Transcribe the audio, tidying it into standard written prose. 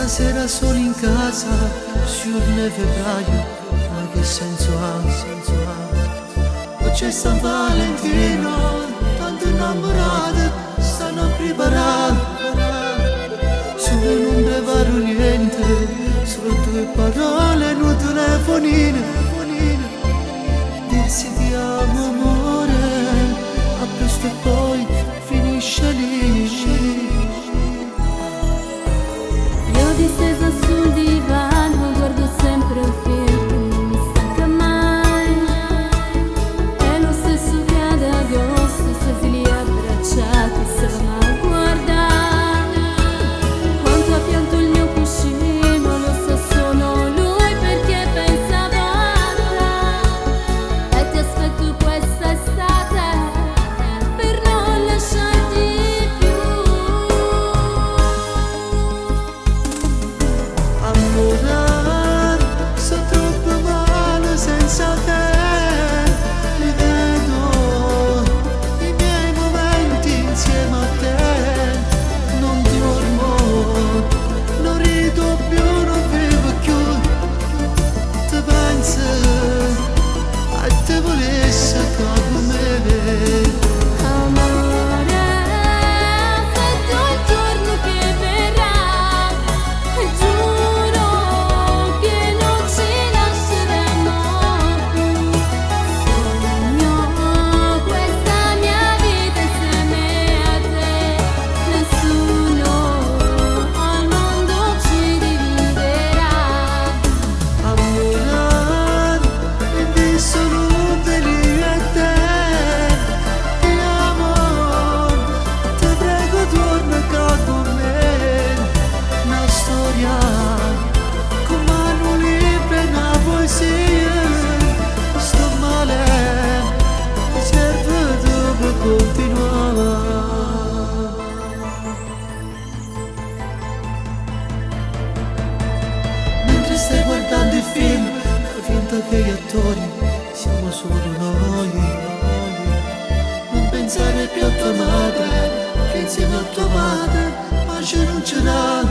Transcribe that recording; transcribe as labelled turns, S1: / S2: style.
S1: sera solo in casa, giorno febbraio, ma che senso ha? Oggi è San Valentino, tanto innamorate stanno a preparare. Solo non preparo niente, solo due parole, un telefonino. Dirsi ti amo amore, a presto e poi finisce lì.
S2: Io distesa sul divano guardo sempre un film che non mi stanca mai. È lo stesso che ad agosto stesi lì abbracciati stavamo a guardare. Quanto ha pianto il mio cuscino lo sa solo lui, perché pensavo a te. E ti aspetto questa estate per non lasciarti più.
S1: Amore, sto troppo male senza te. Li vedo i miei momenti insieme a te. Non dormo, non rido più, non vivo più. Ti pensi a te volessi come me.
S2: Amore, aspetto il giorno che verrà e giuro che non ci lasceremo più. Sogno questa mia vita insieme a te. Nessuno al mondo ci dividerà.
S1: Amore, quindi sono felice a te. Ti amo, ti prego torna qua con me. Una storia con mano libera, una poesia. Sto male, mi serve per continuare. Mentre stai guardando il film, fai finta che gli attori siamo solo noi. Non pensare più a tua madre, che insieme a tua madre pace non ce l'ha.